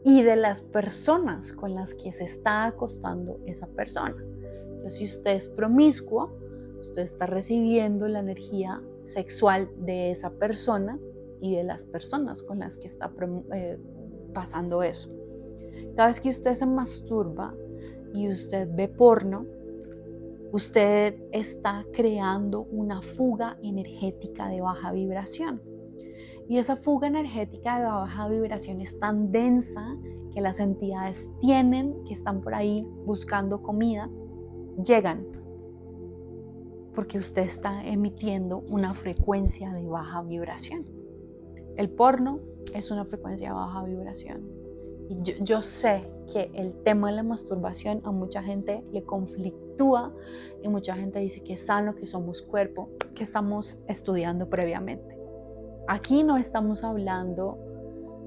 y de las personas con las que se está acostando esa persona. Entonces, si usted es promiscuo, usted está recibiendo la energía sexual de esa persona y de las personas con las que está pasando eso. Cada vez que usted se masturba y usted ve porno, usted está creando una fuga energética de baja vibración. Y esa fuga energética de baja vibración es tan densa que las entidades que están por ahí buscando comida, llegan. porque usted está emitiendo una frecuencia de baja vibración. El porno es una frecuencia de baja vibración. Y yo sé que el tema de la masturbación a mucha gente le conflictúa y mucha gente dice que es sano, que somos cuerpo, que estamos estudiando previamente. Aquí no estamos hablando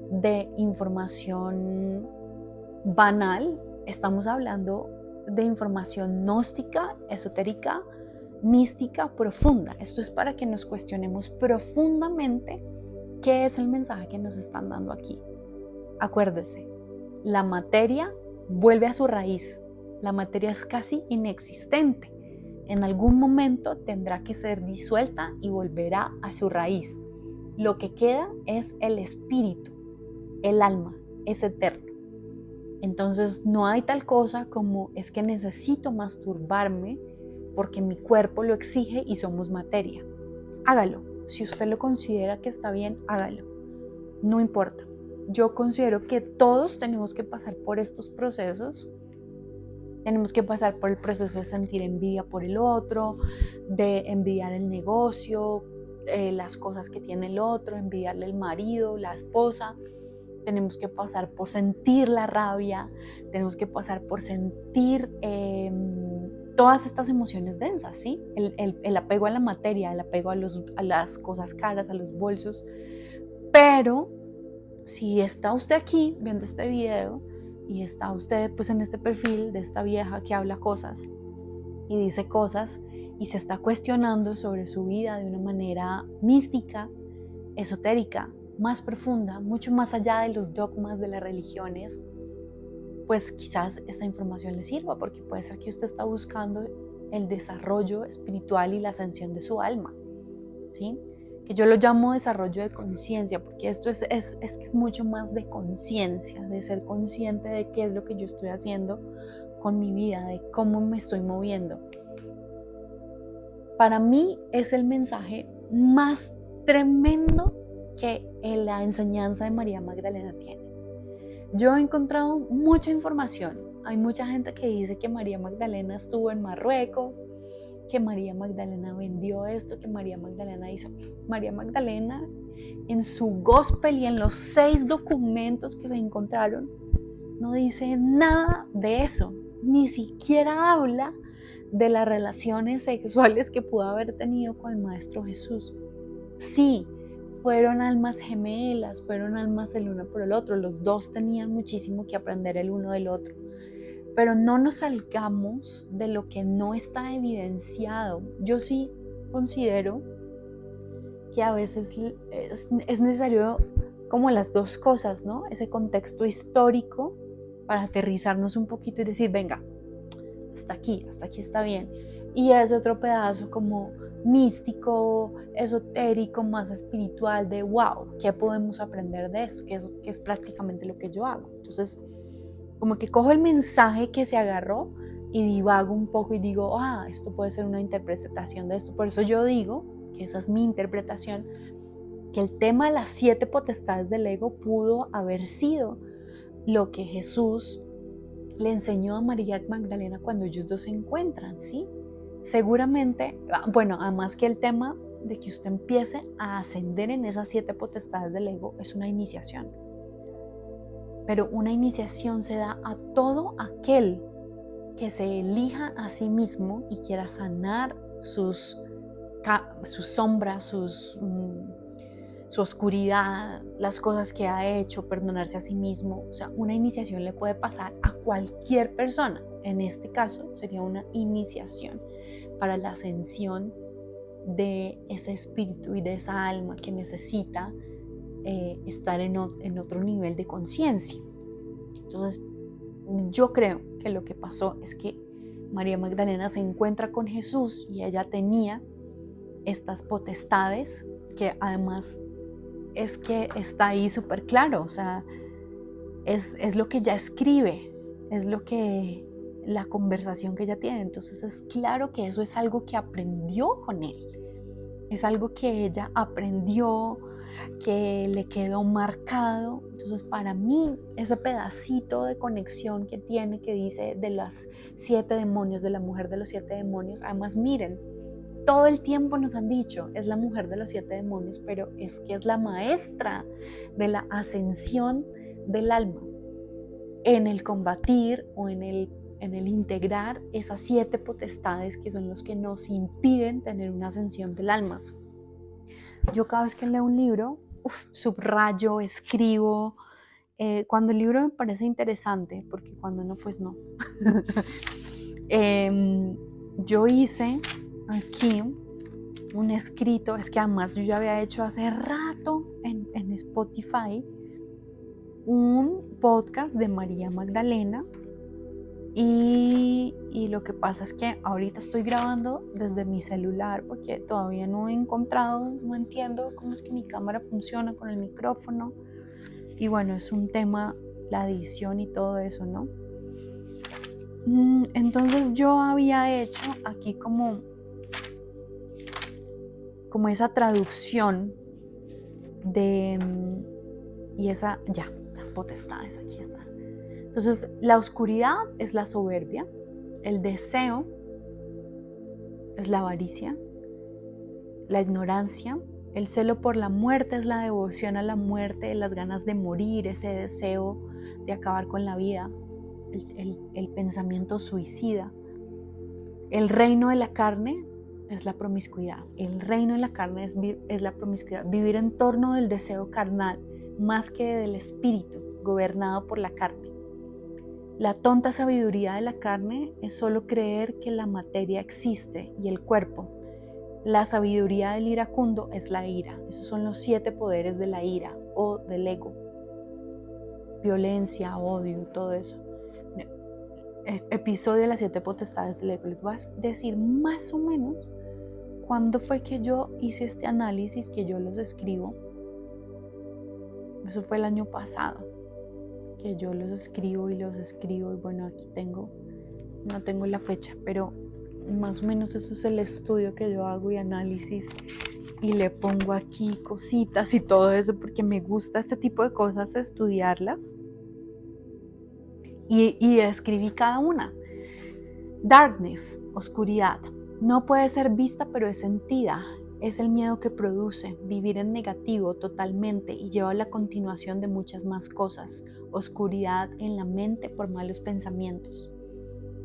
de información banal, estamos hablando de información gnóstica, esotérica, mística, profunda. Esto es para que nos cuestionemos profundamente qué es el mensaje que nos están dando aquí. Acuérdese, la materia vuelve a su raíz. La materia es casi inexistente. En algún momento tendrá que ser disuelta y volverá a su raíz. Lo que queda es el espíritu, el alma, es eterno. Entonces no hay tal cosa como es que necesito masturbarme porque mi cuerpo lo exige y somos materia. Hágalo. Si usted lo considera que está bien, hágalo. No importa. Yo considero que todos tenemos que pasar por estos procesos. Tenemos que pasar por el proceso de sentir envidia por el otro, de envidiar el negocio, las cosas que tiene el otro, envidiarle el marido, la esposa. Tenemos que pasar por sentir la rabia, tenemos que pasar por sentir todas estas emociones densas, ¿sí? El apego a la materia, el apego a las cosas caras, a los bolsos. Pero si está usted aquí viendo este video y está usted pues en este perfil de esta vieja que habla cosas y dice cosas y se está cuestionando sobre su vida de una manera mística, esotérica, más profunda, mucho más allá de los dogmas de las religiones, pues quizás esta información le sirva, porque puede ser que usted está buscando el desarrollo espiritual y la ascensión de su alma, ¿sí? Que yo lo llamo desarrollo de conciencia, porque esto es mucho más de conciencia, de ser consciente de qué es lo que yo estoy haciendo con mi vida, de cómo me estoy moviendo. Para mí es el mensaje más tremendo que la enseñanza de María Magdalena tiene. Yo he encontrado mucha información. Hay mucha gente que dice que María Magdalena estuvo en Marruecos, que María Magdalena vendió esto, que María Magdalena hizo. María Magdalena en su gospel y en los 6 documentos que se encontraron no dice nada de eso. Ni siquiera habla de las relaciones sexuales que pudo haber tenido con el Maestro Jesús. Sí, fueron almas gemelas, fueron almas el uno por el otro, los dos tenían muchísimo que aprender el uno del otro, pero no nos salgamos de lo que no está evidenciado. Yo sí considero que a veces es necesario como las dos cosas, ¿no? Ese contexto histórico para aterrizarnos un poquito y decir, venga, hasta aquí está bien. Y ese otro pedazo como místico, esotérico, más espiritual de wow, ¿qué podemos aprender de esto? Que es prácticamente lo que yo hago. Entonces, como que cojo el mensaje que se agarró y divago un poco y digo, esto puede ser una interpretación de esto. Por eso yo digo, que esa es mi interpretación, que el tema de las 7 potestades del ego pudo haber sido lo que Jesús le enseñó a María Magdalena cuando ellos dos se encuentran, ¿sí? Seguramente, bueno, además que el tema de que usted empiece a ascender en esas 7 potestades del ego es una iniciación. Pero una iniciación se da a todo aquel que se elija a sí mismo y quiera sanar sus sombras, su oscuridad, las cosas que ha hecho, perdonarse a sí mismo. O sea, una iniciación le puede pasar a cualquier persona. En este caso sería una iniciación para la ascensión de ese espíritu y de esa alma que necesita estar en otro nivel de conciencia. Entonces, yo creo que lo que pasó es que María Magdalena se encuentra con Jesús y ella tenía estas potestades que además es que está ahí súper claro, o sea, es lo que ella escribe, es lo que la conversación que ella tiene. Entonces es claro que eso es algo que aprendió con él, es algo que ella aprendió, que le quedó marcado. Entonces para mí ese pedacito de conexión que tiene, que dice de las 7 demonios, de la mujer de los 7 demonios, además miren, todo el tiempo nos han dicho, es la mujer de los 7 demonios, pero es que es la maestra de la ascensión del alma, en el combatir o en el integrar esas 7 potestades que son los que nos impiden tener una ascensión del alma. Yo cada vez que leo un libro, subrayo, escribo, cuando el libro me parece interesante, porque cuando no, pues no. Yo hice aquí un escrito, es que además yo ya había hecho hace rato en Spotify un podcast de María Magdalena y lo que pasa es que ahorita estoy grabando desde mi celular porque todavía no he encontrado, no entiendo cómo es que mi cámara funciona con el micrófono y bueno, es un tema la edición y todo eso, ¿no? Entonces yo había hecho aquí como esa traducción y esa, ya, las potestades, aquí están. Entonces, la oscuridad es la soberbia, el deseo es la avaricia, la ignorancia, el celo por la muerte es la devoción a la muerte, las ganas de morir, ese deseo de acabar con la vida, el pensamiento suicida. El reino de la carne es la promiscuidad. El reino de la carne es la promiscuidad. Vivir en torno del deseo carnal más que del espíritu, gobernado por la carne. La tonta sabiduría de la carne es solo creer que la materia existe y el cuerpo. La sabiduría del iracundo es la ira. Esos son los 7 poderes de la ira o del ego. Violencia, odio, todo eso. Episodio de las 7 potestades del ego. Les voy a decir más o menos cuándo fue que yo hice este análisis, que yo los escribo. Eso fue el año pasado, que yo los escribo y bueno, aquí no tengo la fecha, pero más o menos eso es el estudio que yo hago y análisis y le pongo aquí cositas y todo eso porque me gusta este tipo de cosas, estudiarlas y escribí cada una. Darkness, oscuridad, no puede ser vista pero es sentida. Es el miedo que produce, vivir en negativo totalmente y lleva a la continuación de muchas más cosas. Oscuridad en la mente por malos pensamientos.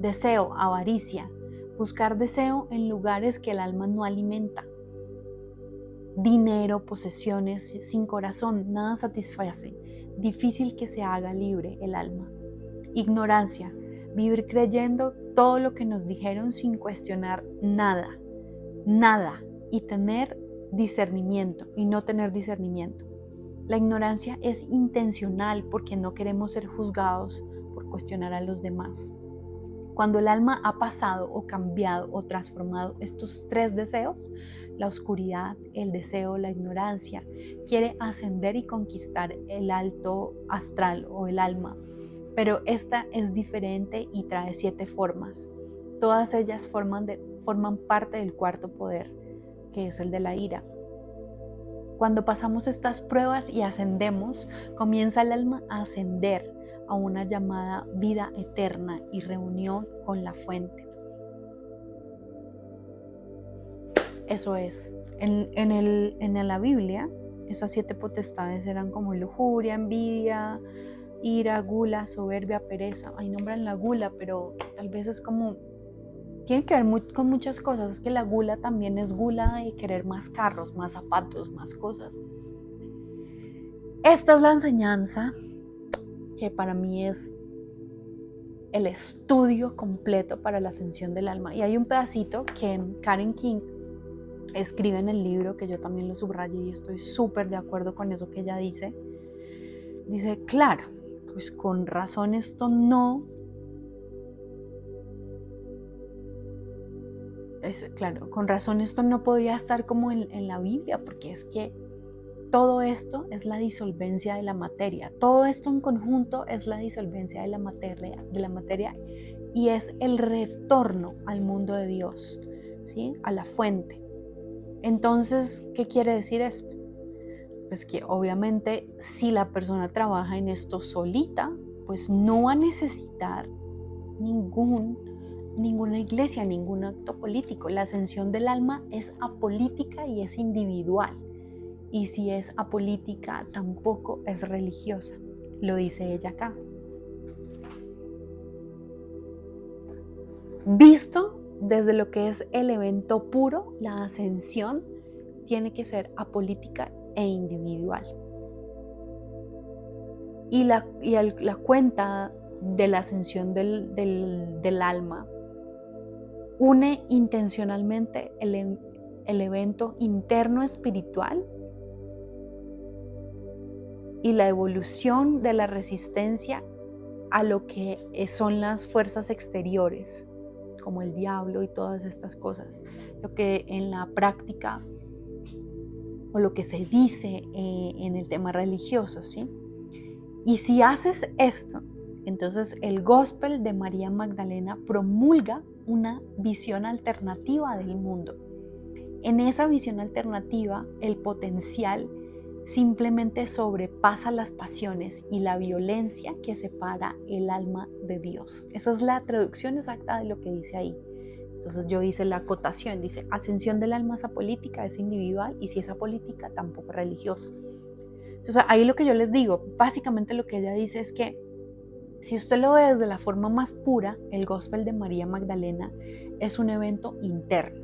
Deseo, avaricia, buscar deseo en lugares que el alma no alimenta. Dinero, posesiones, sin corazón, nada satisface. Difícil que se haga libre el alma. Ignorancia, vivir creyendo todo lo que nos dijeron sin cuestionar nada. Y tener discernimiento y no tener discernimiento. La ignorancia es intencional porque no queremos ser juzgados por cuestionar a los demás. Cuando el alma ha pasado o cambiado o transformado estos 3 deseos, la oscuridad, el deseo, la ignorancia, quiere ascender y conquistar el alto astral o el alma, pero esta es diferente y trae 7 formas. Todas ellas forman parte del 4.º poder, que es el de la ira. Cuando pasamos estas pruebas y ascendemos, comienza el alma a ascender a una llamada vida eterna y reunión con la fuente. Eso es. En la Biblia, esas 7 potestades eran como lujuria, envidia, ira, gula, soberbia, pereza. Ahí nombran la gula, pero tal vez es como... Tiene que ver con muchas cosas. Es que la gula también es gula de querer más carros, más zapatos, más cosas. Esta es la enseñanza que para mí es el estudio completo para la ascensión del alma. Y hay un pedacito que Karen King escribe en el libro, que yo también lo subrayé y estoy súper de acuerdo con eso que ella dice. Dice, claro, pues con razón esto no... con razón esto no podía estar como en la Biblia, porque es que todo esto es la disolvencia de la materia. Todo esto en conjunto es la disolvencia de la materia y es el retorno al mundo de Dios, ¿sí? A la fuente. Entonces, ¿qué quiere decir esto? Pues que obviamente si la persona trabaja en esto solita, pues no va a necesitar ninguna iglesia, ningún acto político. La ascensión del alma es apolítica y es individual. Y si es apolítica, tampoco es religiosa. Lo dice ella acá. Visto desde lo que es el evento puro, la ascensión tiene que ser apolítica e individual. Y la cuenta de la ascensión del alma une intencionalmente el evento interno espiritual y la evolución de la resistencia a lo que son las fuerzas exteriores, como el diablo y todas estas cosas, lo que en la práctica o lo que se dice en el tema religioso, ¿sí? Y si haces esto, entonces el Gospel de María Magdalena promulga una visión alternativa del mundo. En esa visión alternativa, el potencial simplemente sobrepasa las pasiones y la violencia que separa el alma de Dios. Esa es la traducción exacta de lo que dice ahí. Entonces yo hice la acotación, dice, ascensión del alma es apolítica, es individual, y si es apolítica, tampoco religiosa. Entonces ahí lo que yo les digo, básicamente lo que ella dice es que si usted lo ve desde la forma más pura, el Gospel de María Magdalena es un evento interno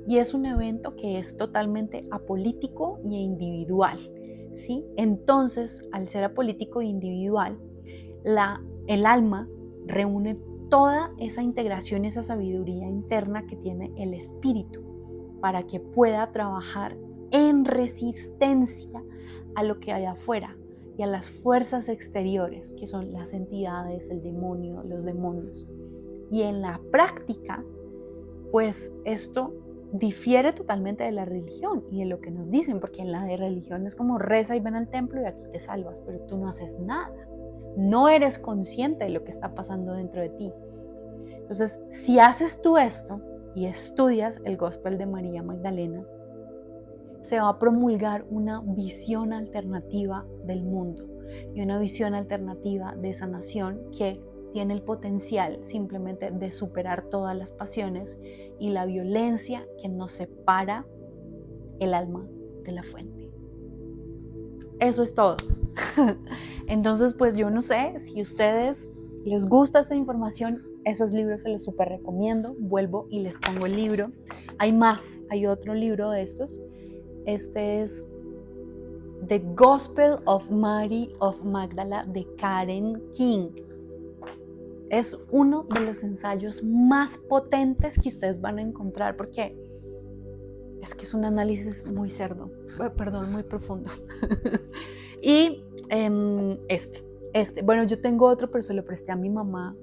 y es un evento que es totalmente apolítico e individual, ¿sí? Entonces, al ser apolítico e individual, el alma reúne toda esa integración, esa sabiduría interna que tiene el espíritu para que pueda trabajar en resistencia a lo que hay afuera y a las fuerzas exteriores, que son las entidades, el demonio, los demonios. Y en la práctica, pues esto difiere totalmente de la religión y de lo que nos dicen, porque en la de religión es como reza y ven al templo y aquí te salvas, pero tú no haces nada. No eres consciente de lo que está pasando dentro de ti. Entonces, si haces tú esto y estudias el Gospel de María Magdalena, se va a promulgar una visión alternativa del mundo y una visión alternativa de sanación que tiene el potencial simplemente de superar todas las pasiones y la violencia que nos separa el alma de la fuente. Eso es todo. Entonces, pues yo no sé si a ustedes les gusta esta información, esos libros se los súper recomiendo. Vuelvo y les pongo el libro. Hay otro libro de estos. Este es The Gospel of Mary of Magdala de Karen King. Es uno de los ensayos más potentes que ustedes van a encontrar porque es que es un análisis muy muy profundo. Y bueno, yo tengo otro, pero se lo presté a mi mamá.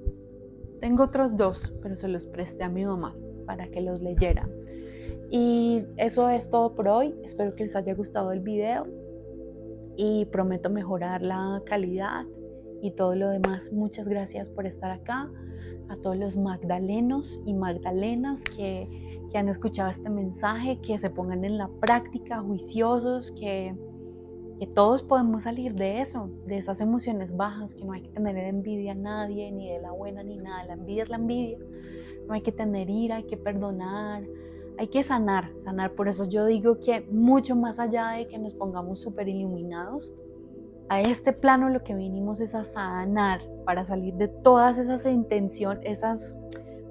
Tengo otros dos, pero se los presté a mi mamá para que los leyera. Y eso es todo por hoy. Espero que les haya gustado el video y prometo mejorar la calidad y todo lo demás. Muchas gracias por estar acá. A todos los magdalenos y magdalenas que han escuchado este mensaje, que se pongan en la práctica, juiciosos, que todos podemos salir de eso, de esas emociones bajas, que no hay que tener envidia a nadie, ni de la buena ni nada. La envidia es la envidia. No hay que tener ira, hay que perdonar, hay que sanar. Por eso yo digo que mucho más allá de que nos pongamos súper iluminados, a este plano lo que vinimos es a sanar para salir de todas esas intenciones, esas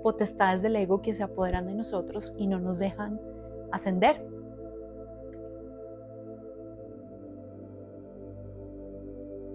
potestades del ego que se apoderan de nosotros y no nos dejan ascender.